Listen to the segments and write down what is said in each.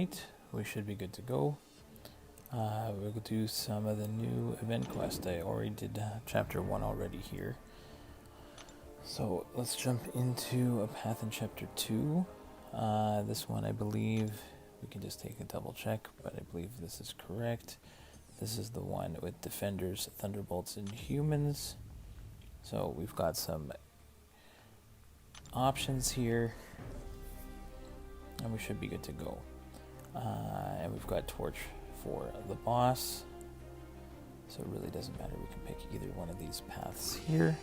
Alright, we should be good to go. We'll do some of the new event quest. I already did chapter 1 already here. So let's jump into a path in chapter 2. This one I believe, we can just take a double check, but I believe this is correct. This is the one with Defenders, Thunderbolts, and Humans. So we've got some options here, and we should be good to go. And we've got Torch for the boss, so it really doesn't matter. We can pick either one of these paths here,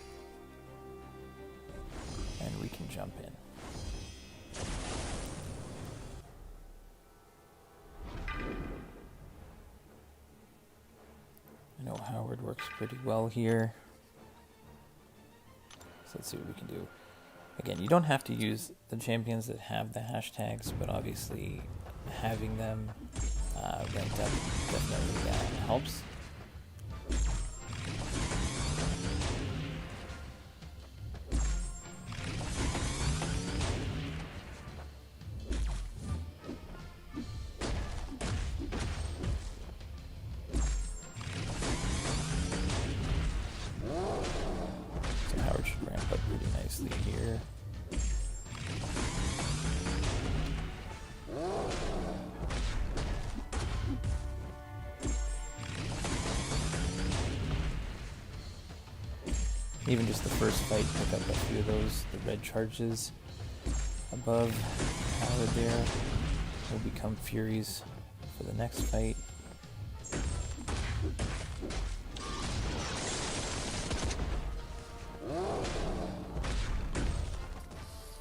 and we can jump in. I know Howard works pretty well here. So let's see what we can do. Again, you don't have to use the champions that have the hashtags, but obviously having them ranked up definitely helps. So Howard should ramp up pretty nicely here. Even just the first fight, pick up a few of those, the red charges above Howard there will become Furies for the next fight.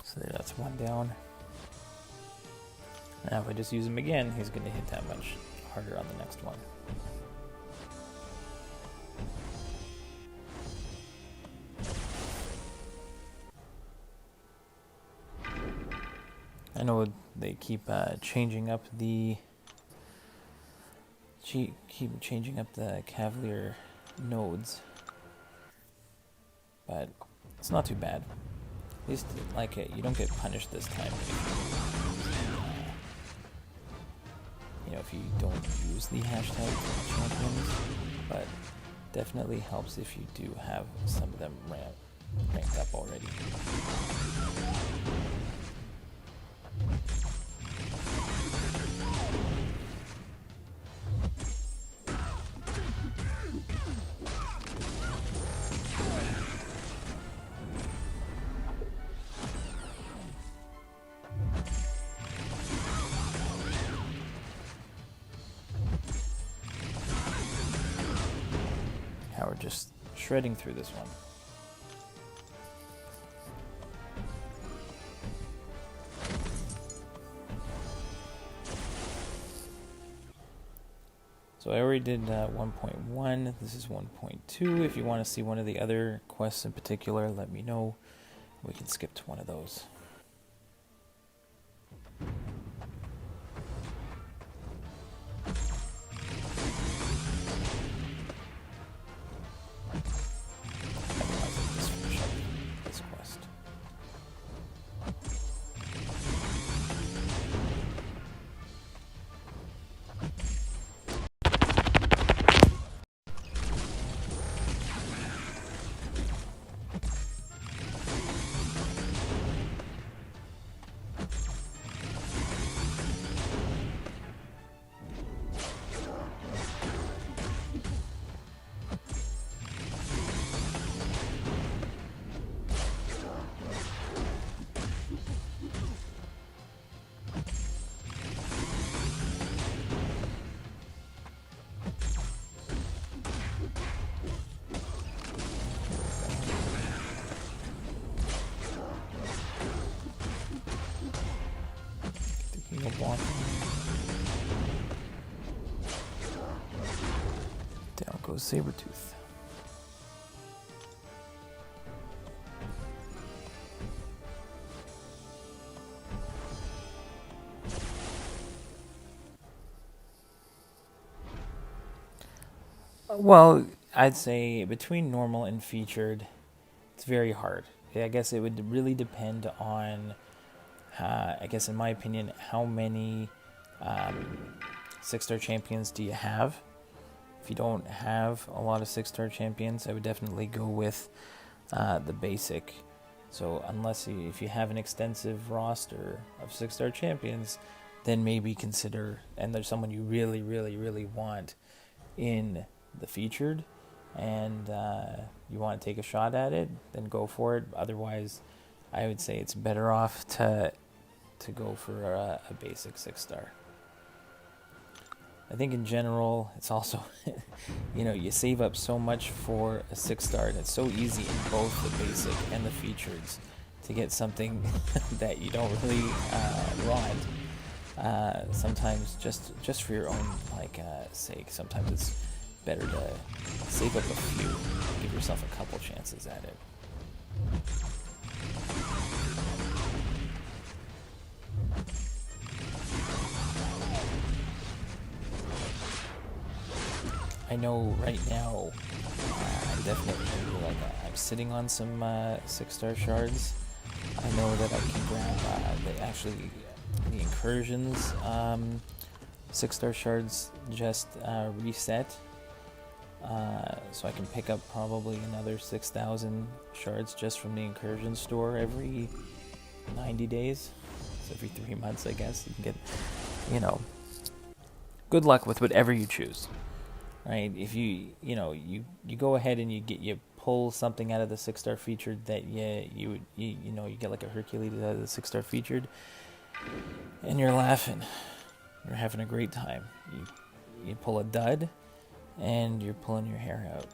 So there, that's one down. Now if I just use him again, he's going to hit that much harder on the next one. I know they keep changing up the Cavalier nodes, but it's not too bad. At least, like, you don't get punished this time if you don't use the hashtag champions, but definitely helps if you do have some of them ranked up already. Howard just shredding through this one. So I already did 1.1, this is 1.2. If you want to see one of the other quests in particular, let me know. We can skip to one of those. Down goes Sabretooth. Well, I'd say between normal and featured, it's very hard. I guess it would really depend on, I guess in my opinion, how many 6-star champions do you have? If you don't have a lot of 6-star champions, I would definitely go with the basic. So if you have an extensive roster of 6-star champions, then maybe consider, and there's someone you really, really, really want in the featured, and you want to take a shot at it, then go for it. Otherwise, I would say it's better off to go for a basic 6-star. I think in general, it's also, you save up so much for a 6-star, and it's so easy in both the basic and the features to get something that you don't really want. Sometimes just for your own sake, sometimes it's better to save up a few, give yourself a couple chances at it. I know right now, I'm definitely I'm sitting on some 6-star shards. I know that I can grab the incursions 6-star shards just reset. So I can pick up probably another 6,000 shards just from the incursion store every 90 days. So every 3 months, I guess. You can get, good luck with whatever you choose. Right? If you go ahead and you pull something out of the 6-star featured that you get like a Hercules out of the 6-star featured, and you're laughing, you're having a great time. You pull a dud, and you're pulling your hair out.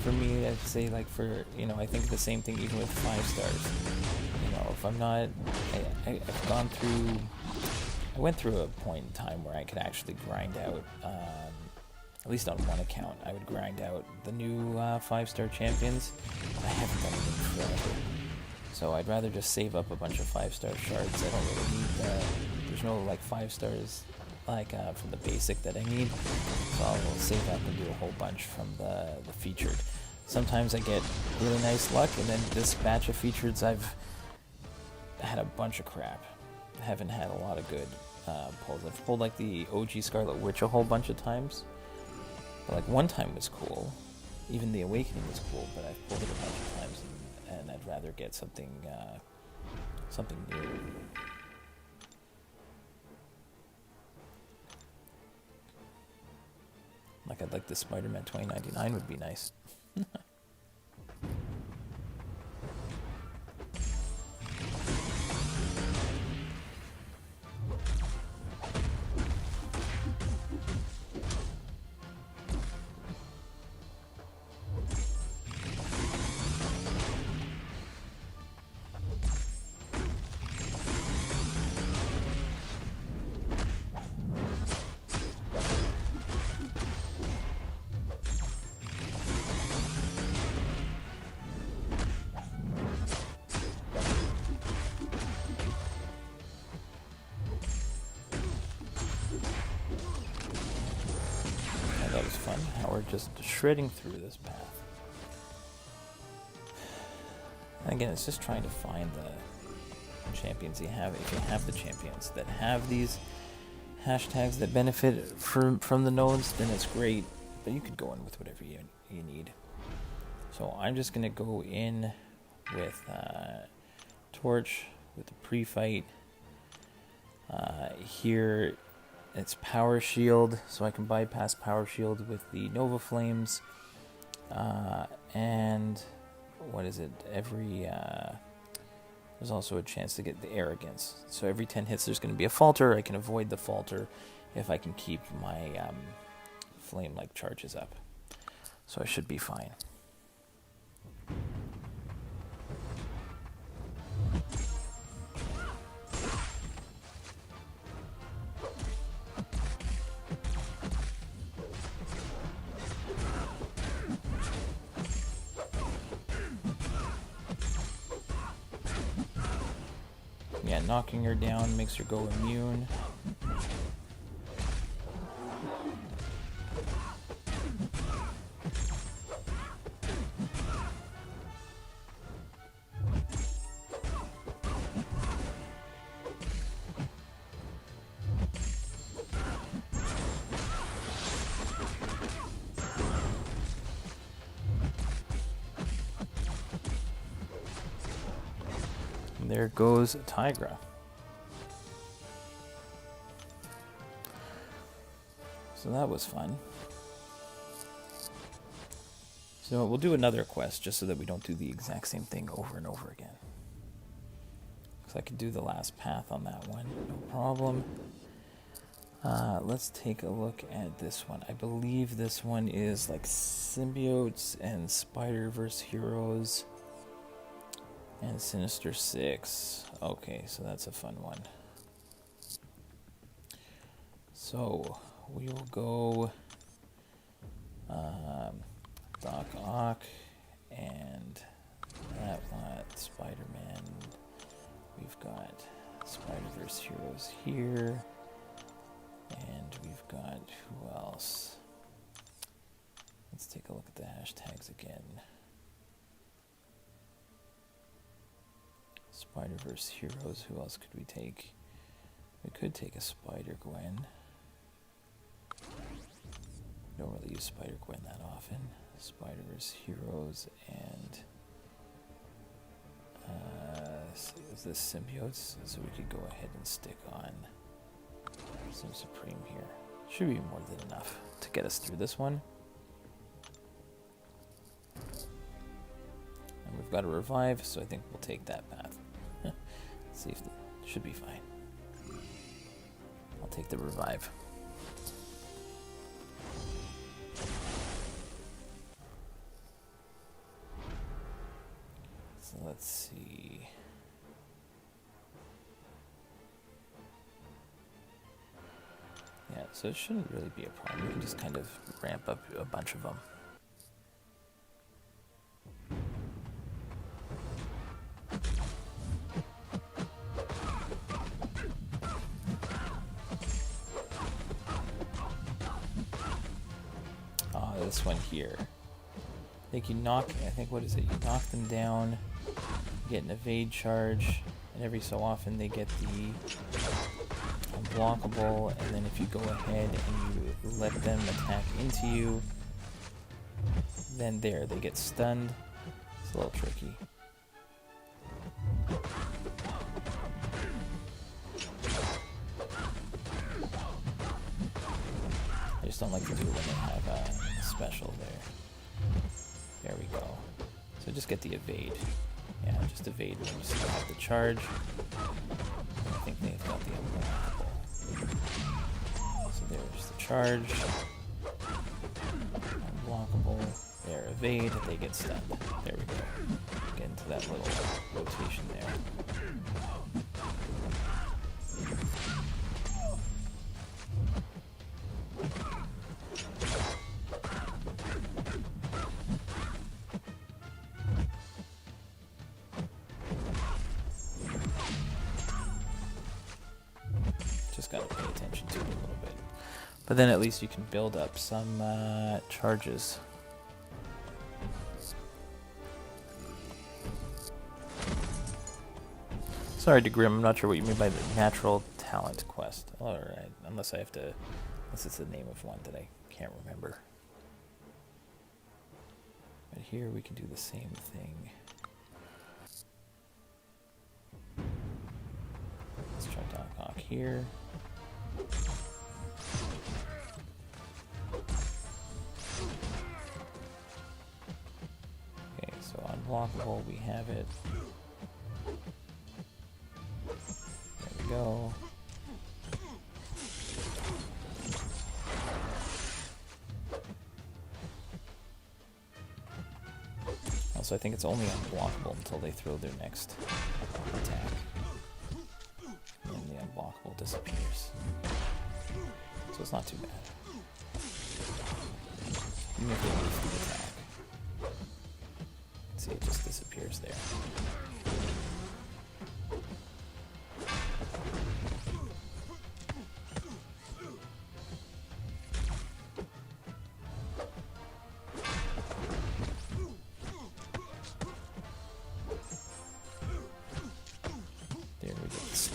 For me, I'd say I think the same thing even with 5 stars. If I'm not, I've gone through, I went through a point in time where I could actually grind out, at least on one account, I would grind out the new 5-star champions. I haven't done it in forever. So I'd rather just save up a bunch of 5-star shards. I don't really need there's no 5 stars from the basic that I need, so I'll save up and do a whole bunch from the featured. Sometimes I get really nice luck, and then this batch of featureds I've had a bunch of crap. I haven't had a lot of good pulls. I've pulled the OG Scarlet Witch a whole bunch of times, but one time was cool. Even the Awakening was cool, but I've pulled it a bunch of times, and I'd rather get something new. I'd like the Spider-Man 2099 would be nice. That was fun, how we're just shredding through this path. And again, it's just trying to find the champions you have. If you have the champions that have these hashtags that benefit from the nodes, then it's great. But you could go in with whatever you need. So I'm just going to go in with Torch, with the pre-fight. Here it's Power Shield, so I can bypass Power Shield with the Nova Flames. And what is it? There's also a chance to get the Arrogance. So every 10 hits there's going to be a falter. I can avoid the falter if I can keep my flame-like charges up. So I should be fine. Yeah, knocking her down makes her go immune. There goes Tigra. So that was fun. So we'll do another quest just so that we don't do the exact same thing over and over again. Because I could do the last path on that one, no problem. Let's take a look at this one. I believe this one is like Symbiotes and Spider-Verse Heroes. And Sinister Six. Okay, so that's a fun one. So we will go Doc Ock and that one, Spider-Man. We've got Spider-Verse Heroes here. And we've got who else? Let's take a look at the hashtags again. Spider-Verse Heroes, who else could we take? We could take a Spider-Gwen. Don't really use Spider-Gwen that often. Spider-Verse Heroes and is this Symbiotes? So we could go ahead and stick on some Supreme here. Should be more than enough to get us through this one. And we've got a revive, so I think we'll take that path. See if it should be fine. I'll take the revive. So let's see. Yeah, so it shouldn't really be a problem. We can just kind of ramp up a bunch of them. This one here. I think you knock, what is it? You knock them down, you get an evade charge, and every so often they get the unblockable, and then if you go ahead and you let them attack into you, then there, they get stunned. It's a little tricky. I just don't like to do it when they have a special there. There we go. So just get the evade. Yeah, just evade when you still have the charge. I think they've got the unblockable. So there's the charge. Unblockable. There, evade. They get stunned. There we go. Get into that little rotation there. Got to pay attention to it a little bit. But then at least you can build up some charges. Sorry, DeGrim, I'm not sure what you mean by the natural talent quest. Alright, unless it's the name of one that I can't remember. But here we can do the same thing. Let's try Doc Ock here. Okay, so unblockable, we have it. There we go. Also, I think it's only unblockable until they throw their next attack. And then the unblockable disappears. So it's not too bad. Even if they lose the attack. See, it just disappears there.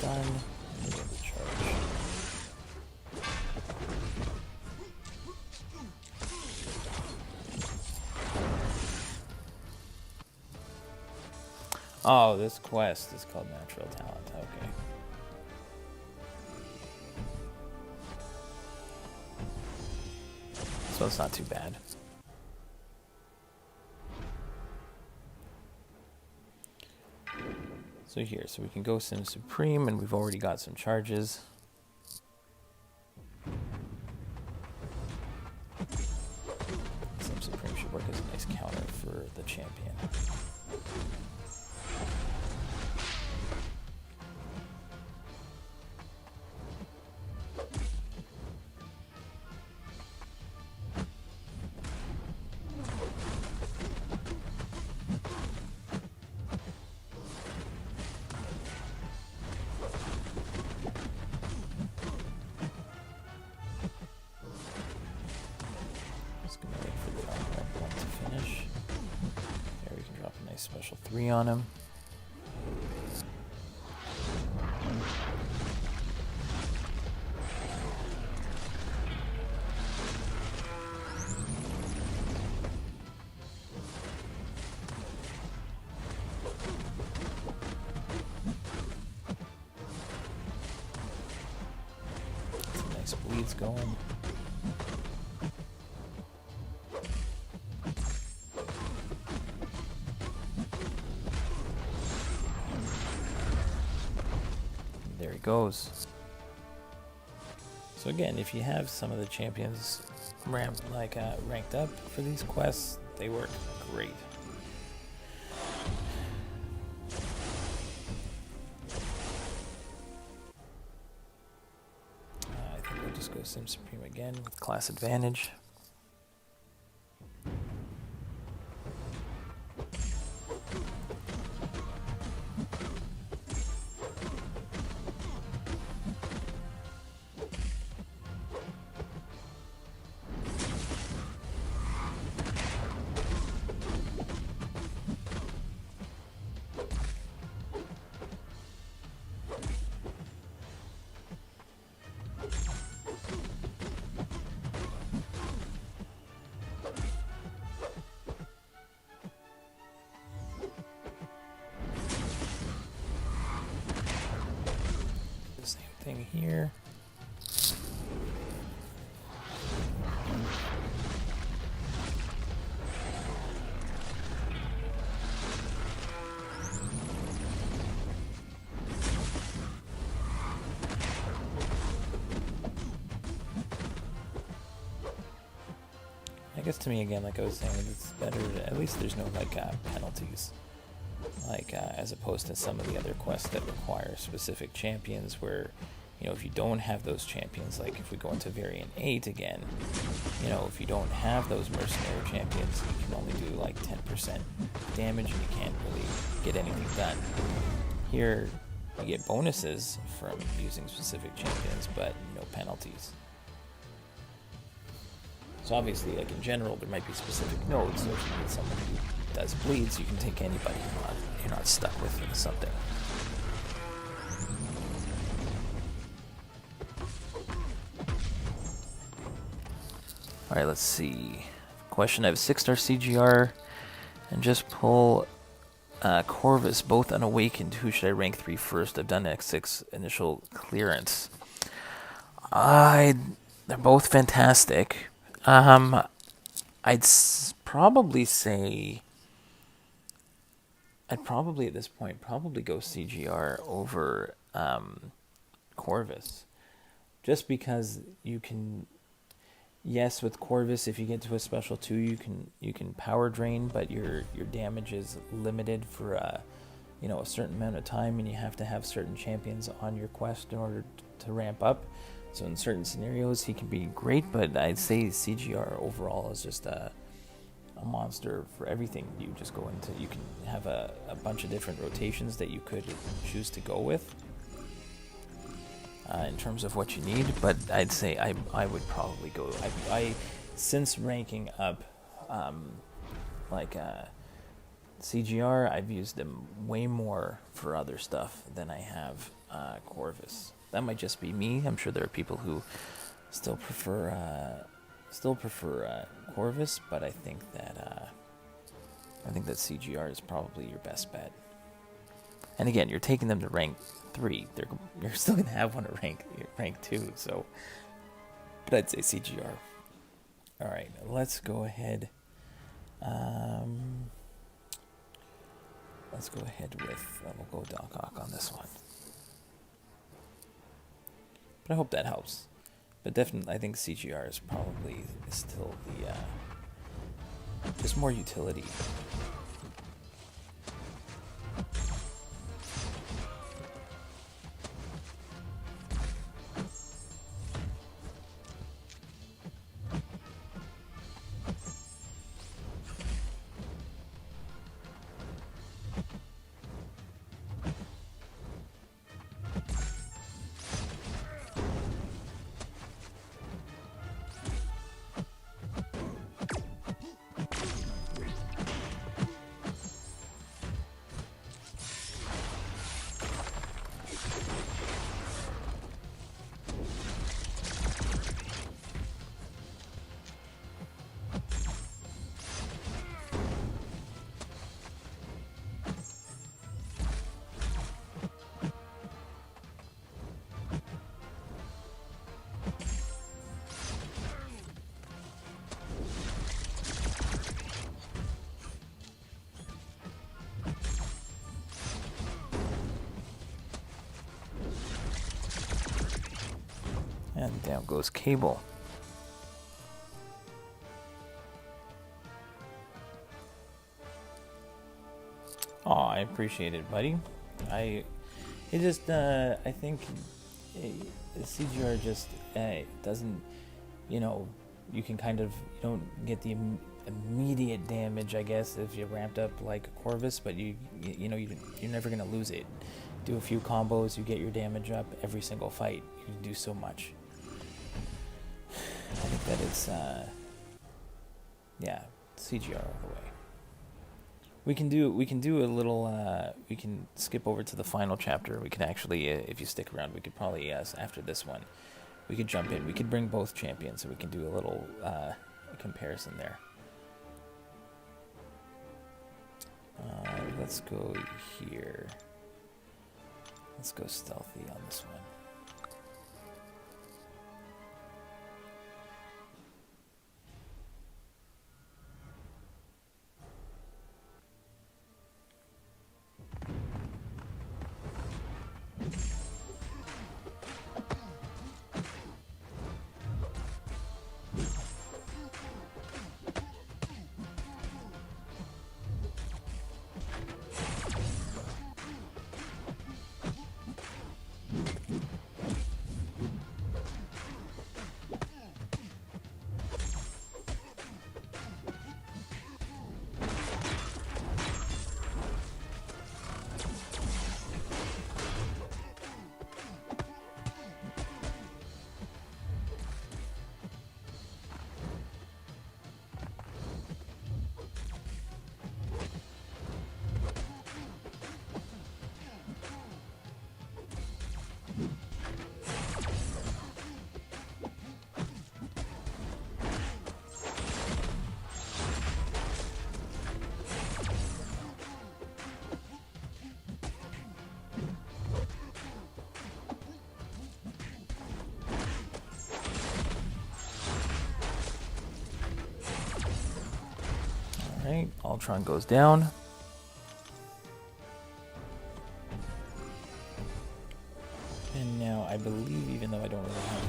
done. We'll get the charge. Oh, this quest is called Natural Talent. Okay. So it's not too bad. So here, so we can go Sim Supreme, and we've already got some charges. Sim Supreme should work as a nice counter for the champion. Special 3 on him. Some nice bleeds going. There he goes. So again, if you have some of the champions ranked up for these quests, they work great. I think we'll just go Sim Supreme again with class advantage. Thing here. I guess to me again, like I was saying, it's better at least there's no penalties. As opposed to some of the other quests that require specific champions where, you know, if you don't have those champions, like if we go into variant 8 again, you know, if you don't have those mercenary champions, you can only do like 10% damage and you can't really get anything done. Here, you get bonuses from using specific champions, but no penalties. So obviously, like in general, there might be specific nodes, so if you need someone who does bleeds, you can take anybody. You're not stuck with something. Alright, let's see. Question, I have a 6-star CGR and just pull Corvus, both unawakened. Who should I rank 3 first? I've done X6 initial clearance. They're both fantastic. I'd probably say... I'd probably, at this point, go CGR over Corvus. Just because you can... Yes, with Corvus, if you get to a special 2, you can power drain, but your damage is limited for a certain amount of time, and you have to have certain champions on your quest in order to ramp up. So in certain scenarios, he can be great, but I'd say CGR overall is just a monster for everything. You just go into, you can have a bunch of different rotations that you could choose to go with in terms of what you need, but I'd say I would probably go, since ranking up CGR, I've used them way more for other stuff than I have Corvus. That might just be me. I'm sure there are people who still prefer Corvus, but I think that CGR is probably your best bet. And again, you're taking them to rank 3. You're still gonna have one at rank 2. So, but I'd say CGR. All right, let's go ahead. Let's go ahead with we'll go Doc Ock on this one. But I hope that helps. But definitely, I think CGR is probably still the just more utility. And down goes Cable. Oh, I appreciate it, buddy. I think CGR just doesn't, you can kind of, you don't get the immediate damage, I guess, if you ramped up like a Corvus, but you're never gonna lose it. Do a few combos, you get your damage up every single fight. You can do so much. I think that it's CGR all the way. We can do a little we can skip over to the final chapter. We can actually if you stick around, we could probably after this one we could jump in. We could bring both champions so we can do a little comparison there. Let's go here. Let's go stealthy on this one. Alright, Ultron goes down. And now I believe, even though I don't really have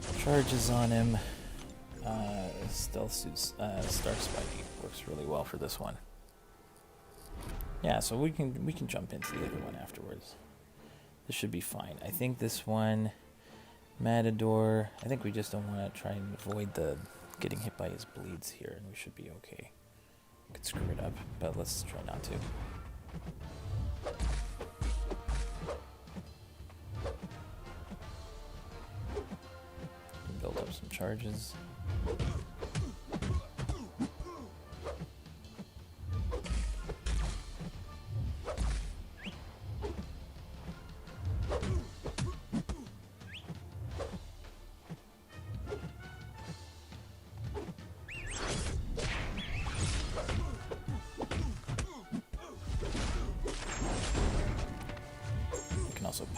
any charges on him, Stealth Suits Star Spidey works really well for this one. Yeah, so we can jump into the other one afterwards. This should be fine. I think this one, Matador, I think we just don't want to try and avoid the getting hit by his bleeds here, and we should be okay. We could screw it up, but let's try not to. Build up some charges.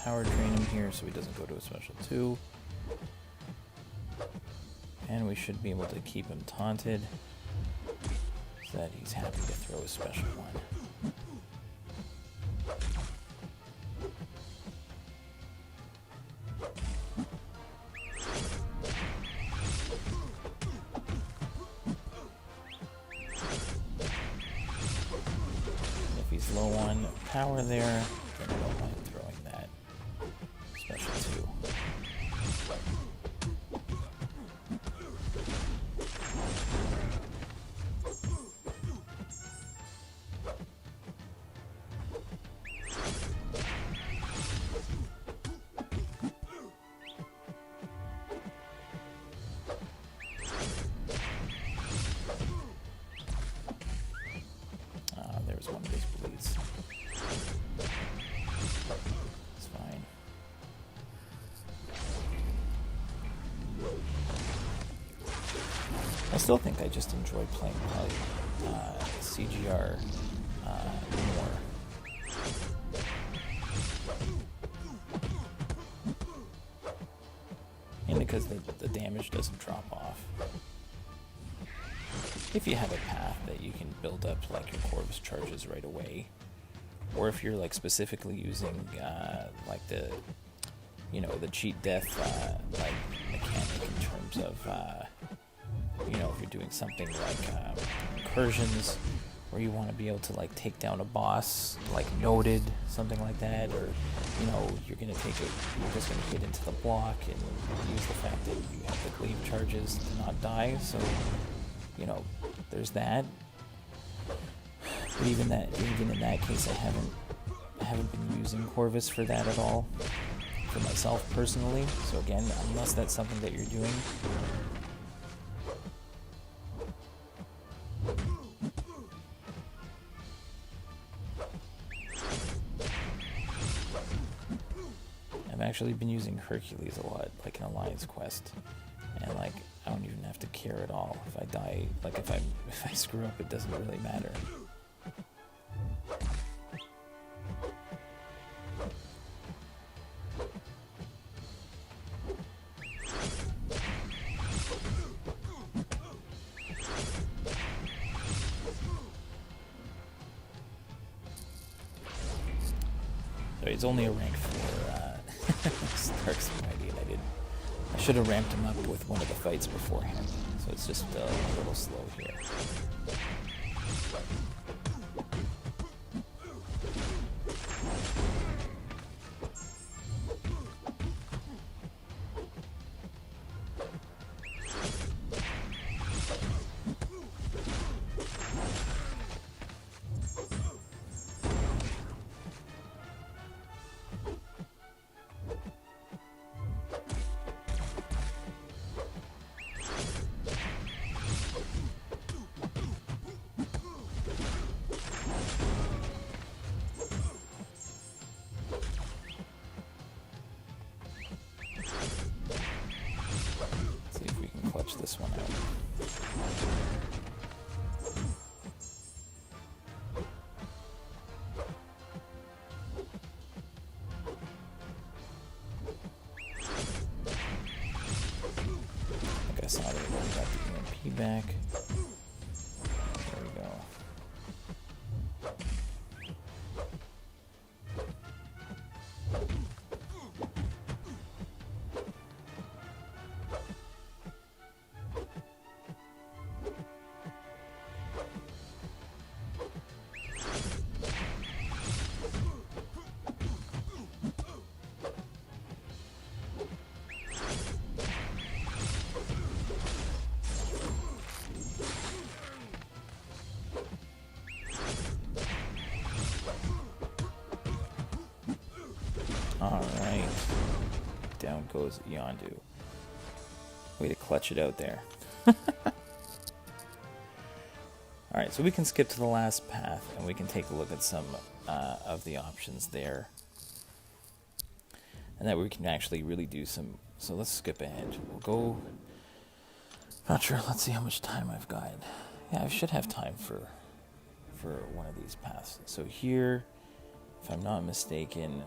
power drain him here so he doesn't go to a special 2. And we should be able to keep him taunted so that he's happy to throw a special 1. If he's low on power there, then I don't mind throwing that special 2. There's one of his bleeds. It's fine. I still think I just enjoy playing CGR more. And because the damage doesn't drop off. If you have a path that you can build up like your Corvus charges right away, or if you're like specifically using like the cheat death like mechanic in terms of if you're doing something like incursions, where you want to be able to like take down a boss like noted, something like that, or you're just gonna get into the block and use the fact that you have the glaive charges to not die, so there's that. But even in that case, I haven't been using Corvus for that at all, for myself personally. So again, unless that's something that you're doing. I've actually been using Hercules a lot, like in Alliance Quest, and like I don't even have to care at all if I die. Like if I screw up, it doesn't really matter. So he's only a rank 4 Stark Mighty, and I should have ramped him up with one of the fights beforehand, so it's just a little slow here. This one out. I guess I'll got the EMP back. There we go. Alright. Down goes Yondu. Way to clutch it out there. Alright, so we can skip to the last path and we can take a look at some of the options there. And that we can actually really do some... So let's skip ahead. We'll go... Not sure, let's see how much time I've got. Yeah, I should have time for one of these paths. So here, if I'm not mistaken...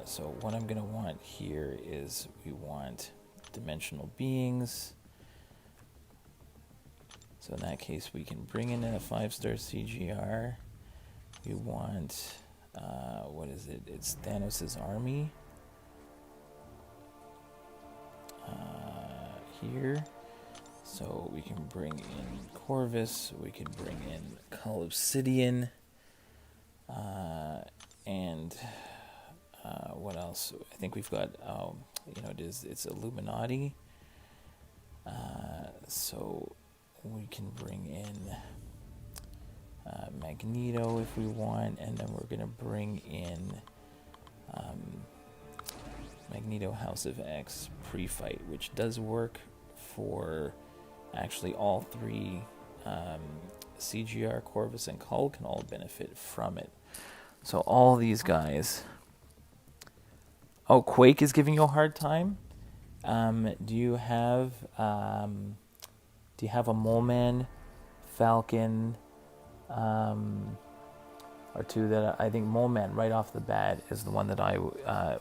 So what I'm going to want here is we want dimensional beings. So in that case, we can bring in a 5-star CGR. We want, what is it? It's Thanos' army. Here. So we can bring in Corvus. We can bring in Cull Obsidian. And what else? I think we've got, it's Illuminati. So we can bring in Magneto if we want, and then we're going to bring in Magneto House of X pre-fight, which does work for actually all three. CGR, Corvus, and Cull can all benefit from it. So all these guys. Oh, Quake is giving you a hard time. Do you have a Mole Man, Falcon, or two that I think Mole Man right off the bat is the one that I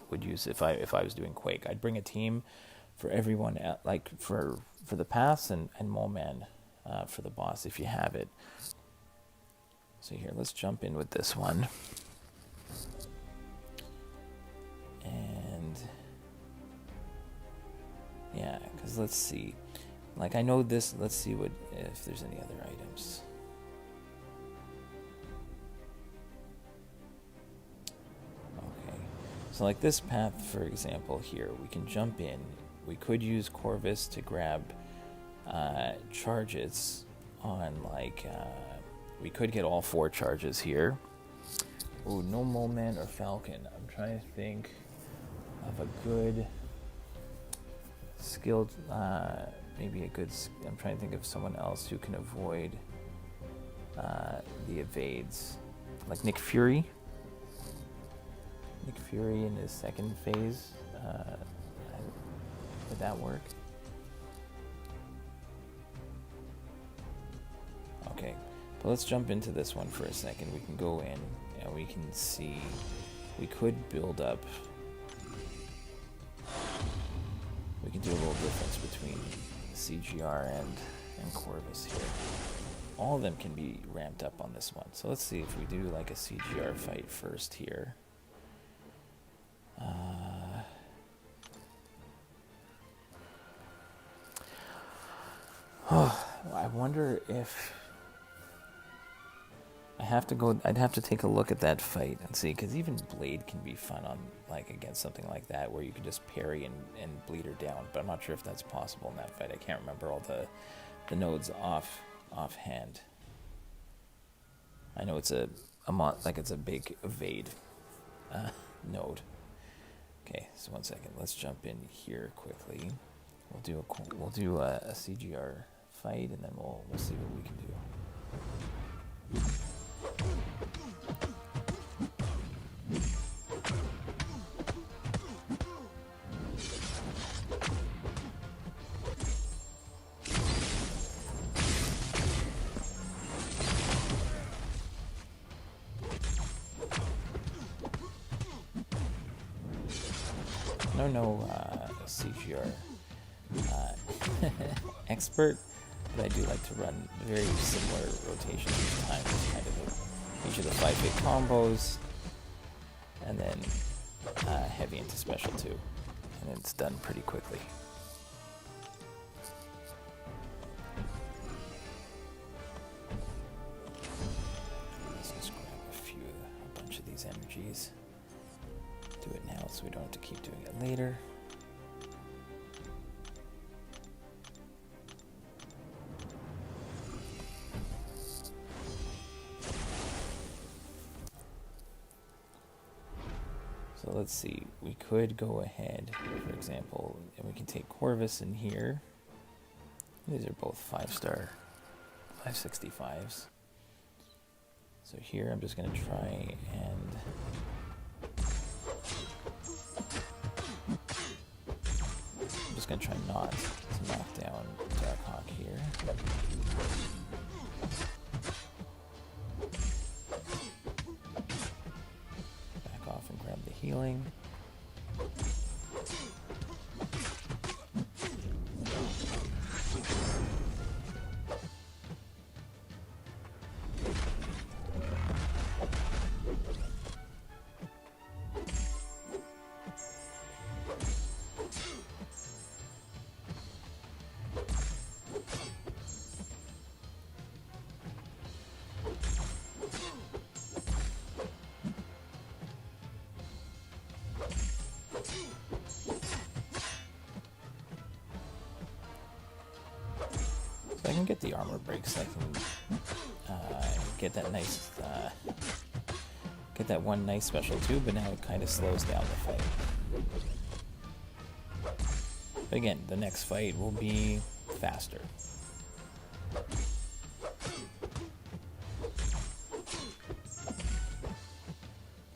would use if I was doing Quake. I'd bring a team for everyone, like for the pass, and Mole Man for the boss if you have it. So here, let's jump in with this one. And yeah, because let's see. Like, I know this, let's see if there's any other items. Okay, so like this path, for example, here, we can jump in. We could use Corvus to grab charges on, like, we could get all 4 charges here. Oh, no Mole Man or Falcon. I'm trying to think of a good skilled, I'm trying to think of someone else who can avoid the evades. Like Nick Fury. Nick Fury in his second phase. Would that work? Okay, but let's jump into this one for a second. We can go in and we can see, we could build up, we can do a little difference between CGR and Corvus here. All of them can be ramped up on this one. So let's see if we do like a CGR fight first here. I wonder if I'd have to take a look at that fight and see, because even Blade can be fun on, like, against something like that where you can just parry and bleed her down, but I'm not sure if that's possible in that fight. I can't remember all the nodes offhand. I know it's a big evade node. Okay, so 1 second. Let's jump in here quickly. We'll do a CGR fight, and then we'll see what we can do. No CGR expert, but I do like to run very similar rotations each time. Just kind of each of the 5 big combos, and then heavy into special too, and it's done pretty quickly. Let's just grab a bunch of these energies. Do it now so we don't have to keep doing it later. So let's see, we could go ahead, for example, and we can take Corvus in here. These are both 5-star 565s. So here I'm just going to try and not to knock down Darkhawk here. Back off and grab the healing. So I can get the armor breaks. I can get that nice, get that one nice special too. But now it kind of slows down the fight. But again, the next fight will be faster.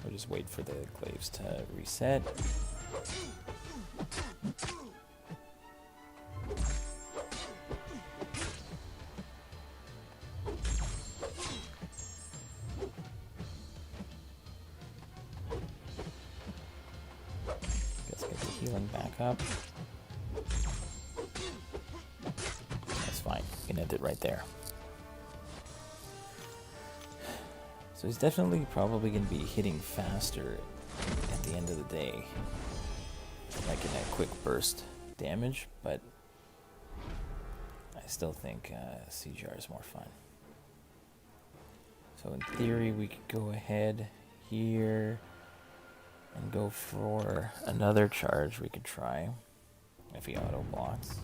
We'll just wait for the glaives to reset. Let's get the healing back up. That's fine. You can end it right there. So he's definitely probably going to be hitting faster at the end of the day, like in a quick burst damage, but I still think CGR is more fun. So in theory we could go ahead here and go for another charge we could try if he auto blocks.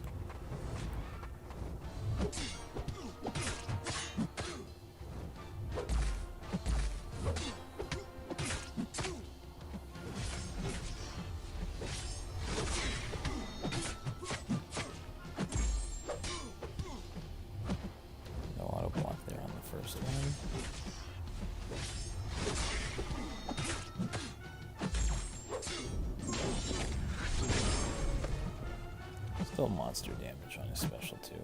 Still monster damage on his special too.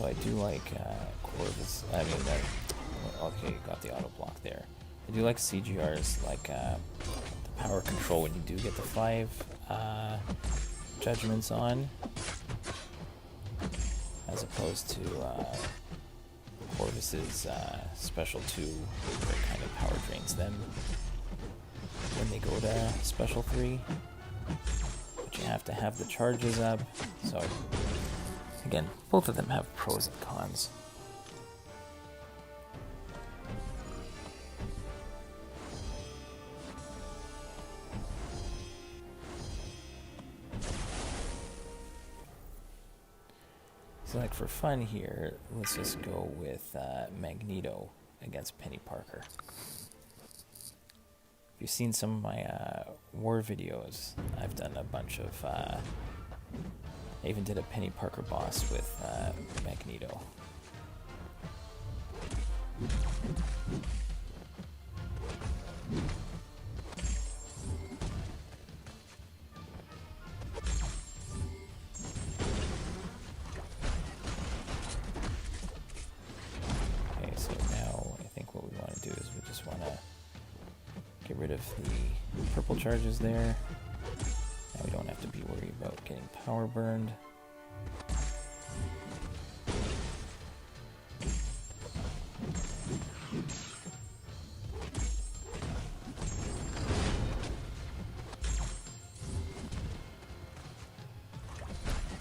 I do like Corvus. I mean, okay, got the auto block there. I do like CGR's, like the power control when you do get the 5 judgments on, as opposed to Corvus's special 2, that kind of power drains them when they go to special 3. But you have to have the charges up, so again, both of them have pros and cons. So like for fun here, let's just go with Magneto against Penny Parker. If you've seen some of my war videos, I've done a bunch of I even did a Penny Parker boss with Magneto. Okay, so now I think what we want to do is we just want to get rid of the purple charges there. Now we don't have to be worried about getting power burned.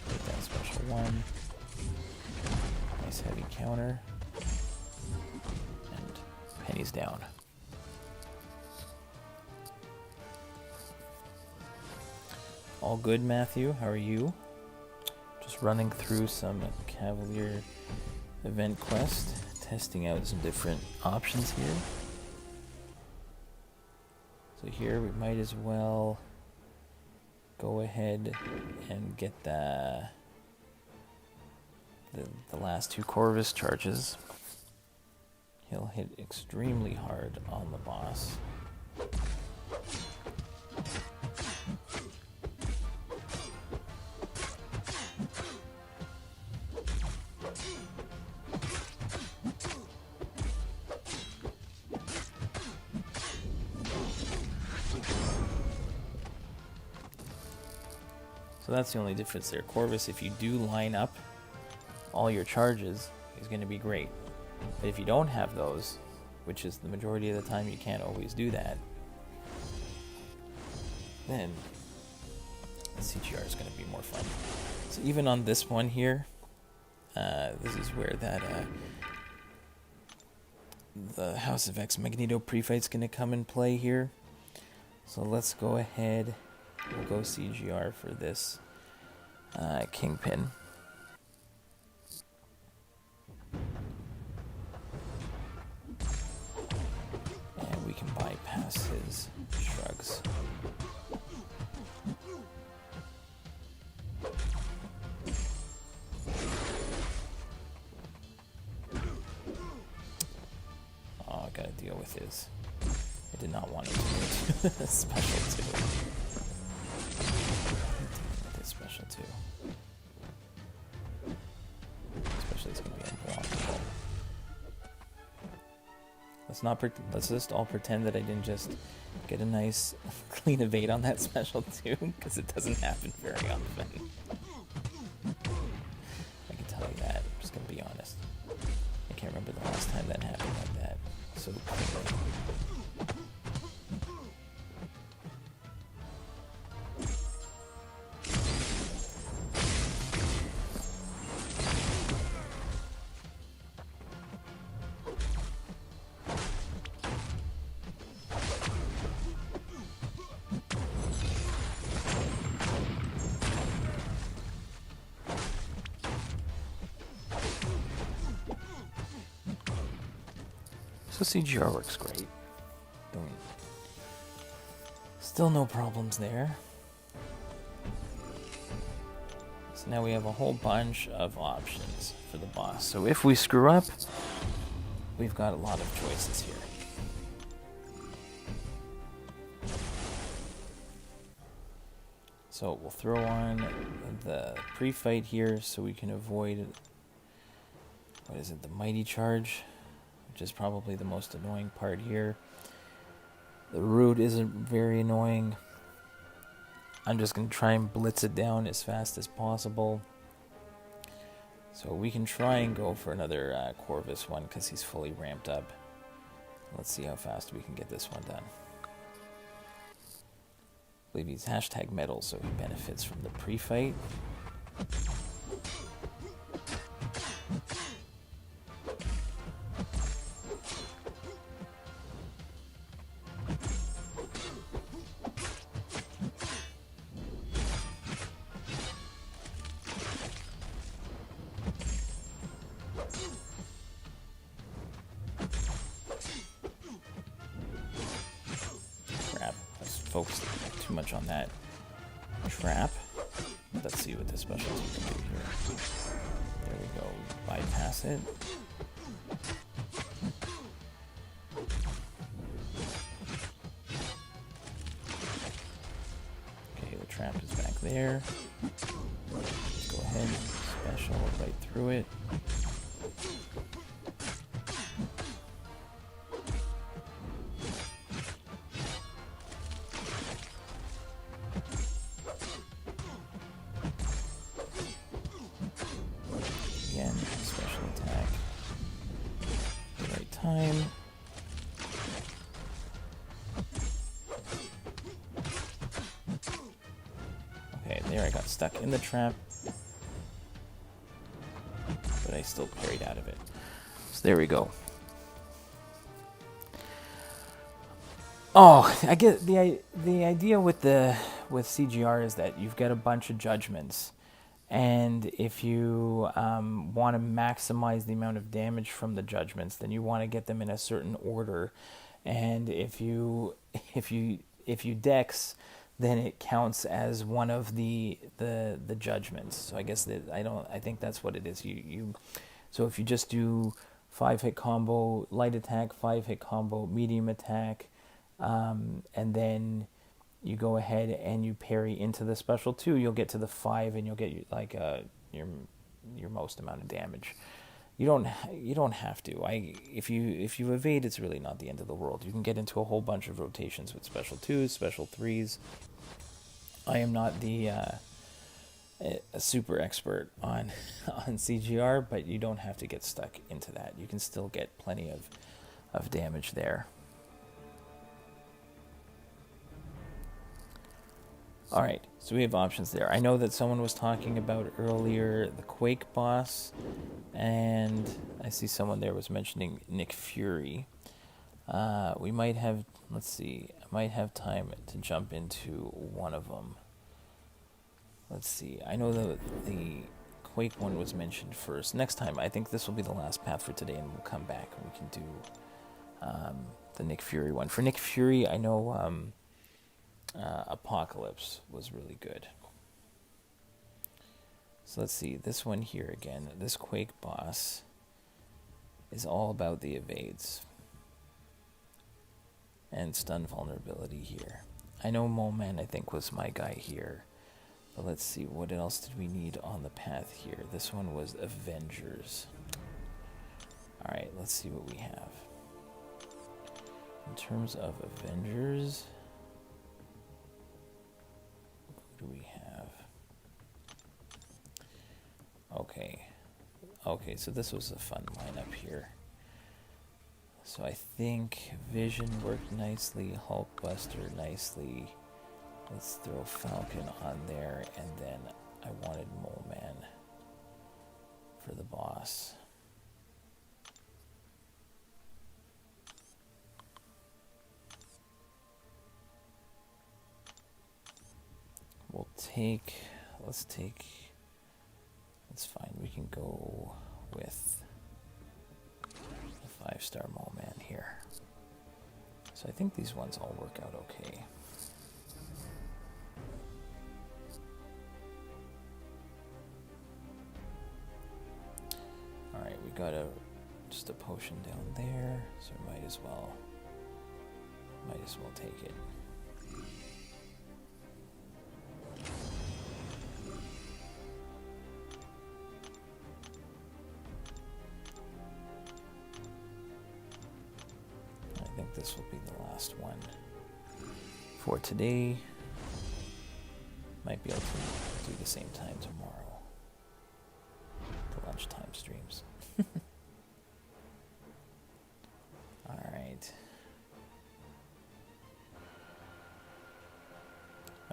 Get that special 1. Nice heavy counter. And Penny's down. All good, Matthew. How are you? Just running through some Cavalier event quest, testing out some different options here. So here we might as well go ahead and get the last 2 Corvus charges. He'll hit extremely hard on the boss. So that's the only difference there. Corvus, if you do line up all your charges, is going to be great. But if you don't have those, which is the majority of the time, you can't always do that, then CGR is going to be more fun. So even on this one here, this is where that the House of X Magneto pre-fight's going to come in play here. So let's go ahead. We'll go CGR for this Kingpin. And we can bypass his shrugs. Oh, I gotta deal with his. I did not want him to do special 2. Special 2. Especially it's gonna be unblockable. Let's just all pretend that I didn't just get a nice clean evade on that special 2, because it doesn't happen very often. I can tell you that. I'm just gonna be honest. I can't remember the last time that happened like that. So quickly. So CGR works great. Still no problems there. So now we have a whole bunch of options for the boss. So if we screw up, we've got a lot of choices here. So we'll throw on the pre-fight here so we can avoid, what is it, the mighty charge, which is probably the most annoying part here. The root isn't very annoying. I'm just going to try and blitz it down as fast as possible. So we can try and go for another Corvus one because he's fully ramped up. Let's see how fast we can get this one done. I believe he's hashtag metal, so he benefits from the pre-fight. Focus too much on that trap. Let's see what this specialty can do here. There we go. Bypass it. Okay, the trap is back there. Let's go ahead and special right through it. Special attack. The right time. Okay, there I got stuck in the trap. But I still parried out of it. So there we go. Oh, I get the idea with CGR is that you've got a bunch of judgments. And if you want to maximize the amount of damage from the judgments, then you want to get them in a certain order. And if you dex, then it counts as one of the judgments. So I guess that I think that's what it is. So if you just do 5-hit combo, light attack, 5-hit combo, medium attack, and then you go ahead and you parry into the special 2, you'll get to the 5 and you'll get like your most amount of damage. You don't have to. If you evade, it's really not the end of the world. You can get into a whole bunch of rotations with special 2s, special 3s. I am not a super expert on CGR, but you don't have to get stuck into that. You can still get plenty of damage there. Alright, so we have options there. I know that someone was talking about earlier the Quake boss, and I see someone there was mentioning Nick Fury. We might have, let's see, I might have time to jump into one of them. Let's see, I know the Quake one was mentioned first. Next time, I think this will be the last path for today, and we'll come back and we can do the Nick Fury one. For Nick Fury, I know Apocalypse was really good. So let's see, this one here again, this Quake boss is all about the evades and stun vulnerability here. I know Mole Man, I think, was my guy here. But let's see, what else did we need on the path here? This one was Avengers. Alright, let's see what we have. In terms of Avengers, who do we have? Okay, so this was a fun lineup here. So I think Vision worked nicely, Hulkbuster nicely. Let's throw Falcon on there, and then I wanted Mole Man for the boss. That's fine, we can go with the 5-star Mole Man here. So I think these ones all work out okay. Alright, we got just a potion down there, so might as well take it. I think this will be the last one for today. Might be able to do the same time tomorrow. The lunchtime streams. Alright.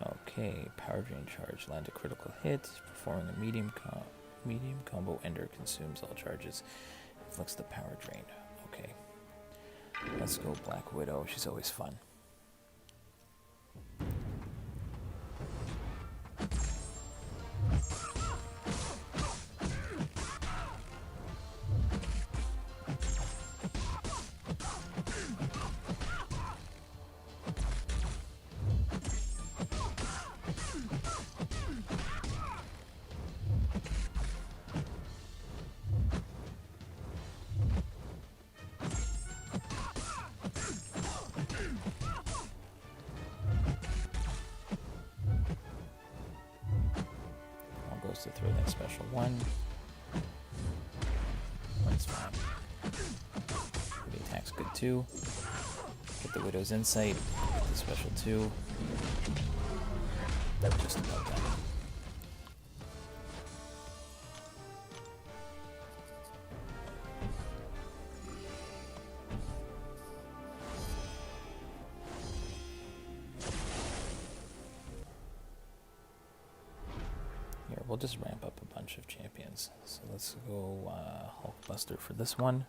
Okay, power drain charge. Land a critical hit. Performing a medium combo ender consumes all charges. Inflicts the power drain. Okay. Let's go Black Widow. She's always fun. To throw that special one. That's fine. The attack's good too. Get the Widow's Insight. Get the special 2. Just about done. We'll just ramp up a bunch of champions. So let's go Hulkbuster for this one.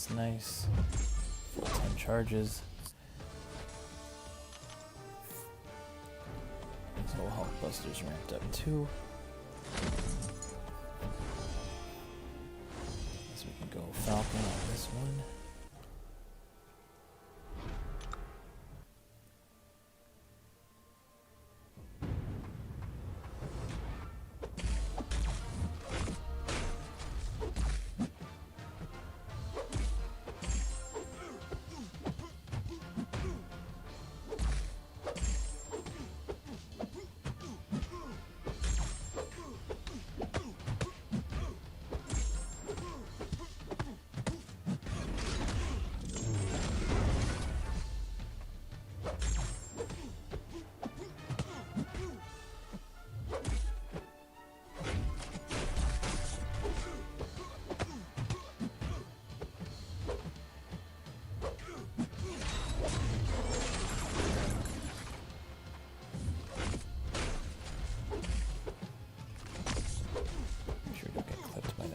That's nice. Full 10 charges. So Hulk Buster's ramped up too. So we can go Falcon on this one.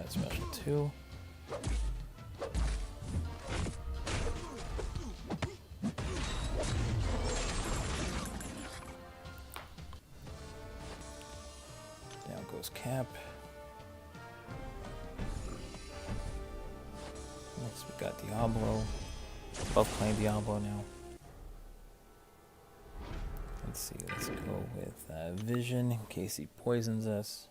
Special 2. Down goes Cap. Next we got Diablo. Both playing Diablo now. Let's see, let's go with Vision in case he poisons us.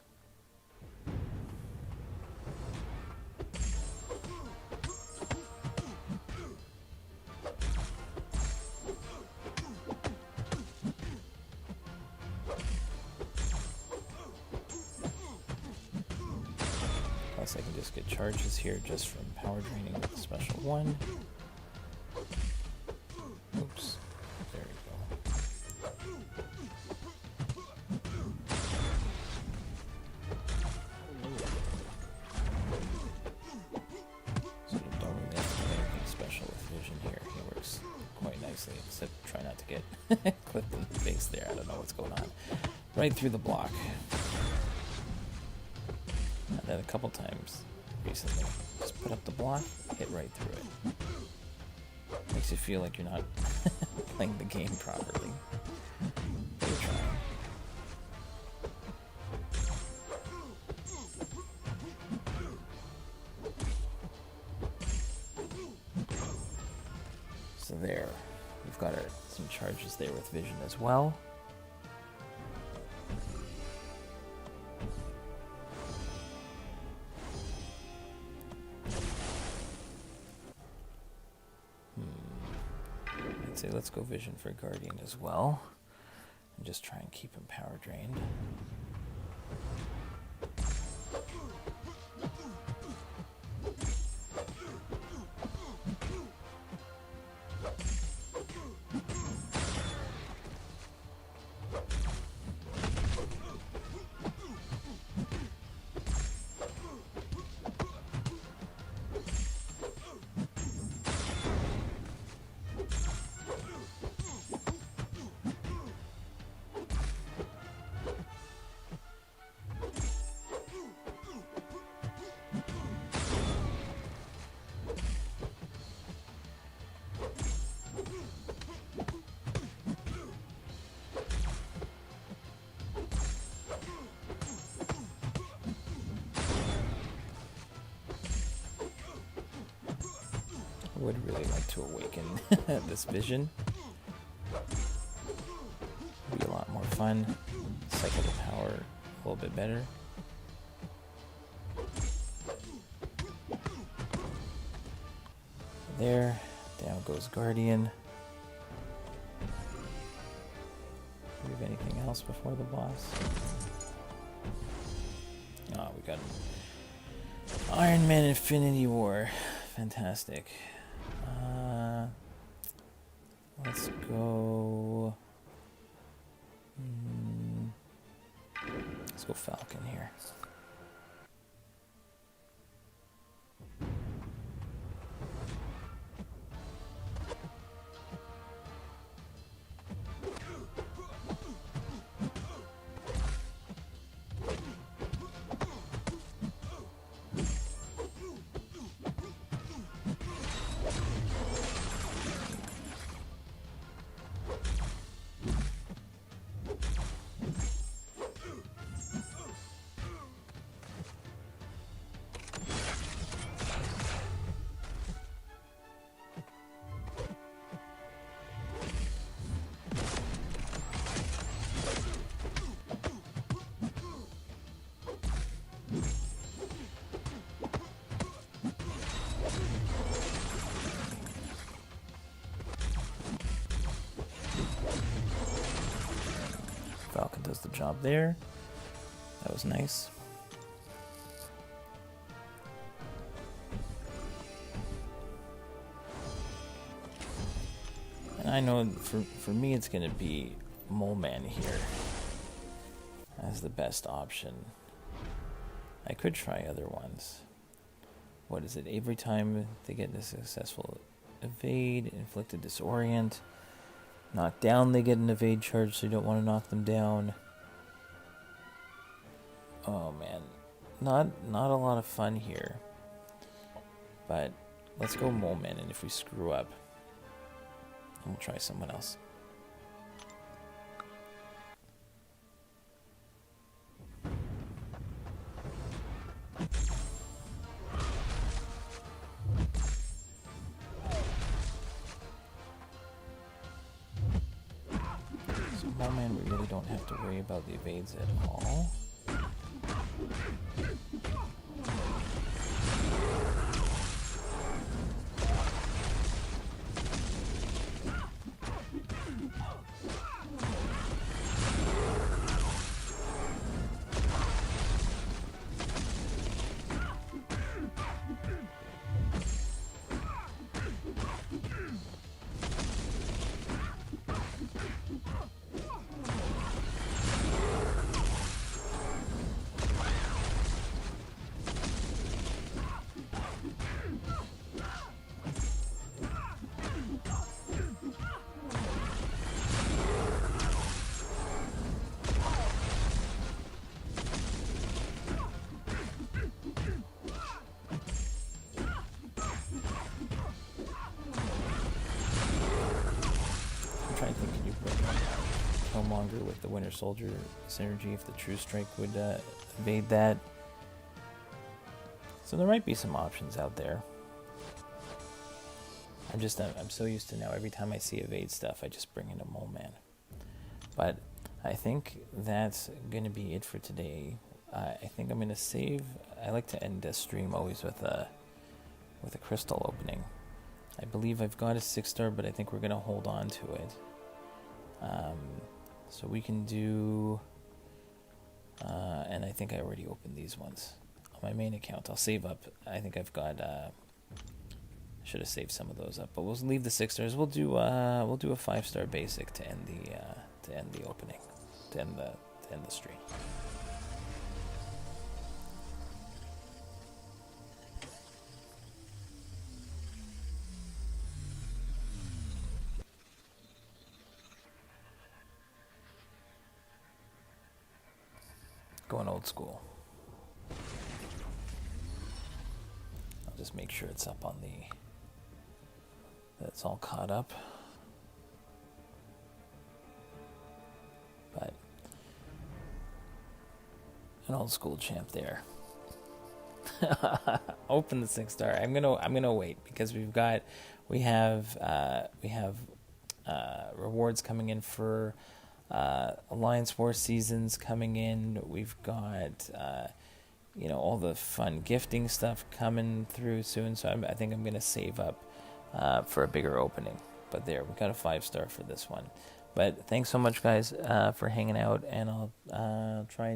I can just get charges here just from power draining with the special 1. Oops. There we go. So you don't really have to do anything special with Vision here. He works quite nicely, except try not to get clipped in the face there. I don't know what's going on. Right through the block. That a couple times recently. Just put up the block, hit right through it. Makes you feel like you're not playing the game properly. But you're trying. So there, we've got some charges there with Vision as well. Say let's go Vision for Guardian as well, and just try and keep him power drained. I would really like to awaken this Vision. It'd be a lot more fun. Cycle the power a little bit better. There, down goes Guardian. Do we have anything else before the boss? Oh, we got Iron Man Infinity War. Fantastic. Let's go. Let's go Falcon here. the job there. That was nice. And I know for me it's going to be Mole Man here as the best option. I could try other ones. What is it? Every time they get a successful evade, inflict a disorient, knock down, they get an evade charge, so you don't want to knock them down. Oh man, not a lot of fun here. But let's go Mole Man, and if we screw up, then we'll try someone else. Moment we really don't have to worry about the evades at all. Killmonger with the Winter Soldier synergy, if the True Strike would evade that. So there might be some options out there. I'm so used to now every time I see evade stuff, I just bring in a Mole Man. But I think that's going to be it for today. I think I'm going to save. I like to end a stream always with a crystal opening. I believe I've got a 6-star, but I think we're going to hold on to it. So we can do, and I think I already opened these ones on my main account. I'll save up. I think I've got. Should have saved some of those up, but we'll leave the 6-stars. We'll do a 5-star basic to end the opening, to end the stream. Going old school. I'll just make sure it's up on that's all caught up. But an old school champ there. Open the 6-star. I'm gonna wait because we have rewards coming in for Alliance War seasons coming in. We've got all the fun gifting stuff coming through soon. So I think I'm gonna save up for a bigger opening. But there, we got a 5-star for this one. But thanks so much, guys, for hanging out, and I'll try and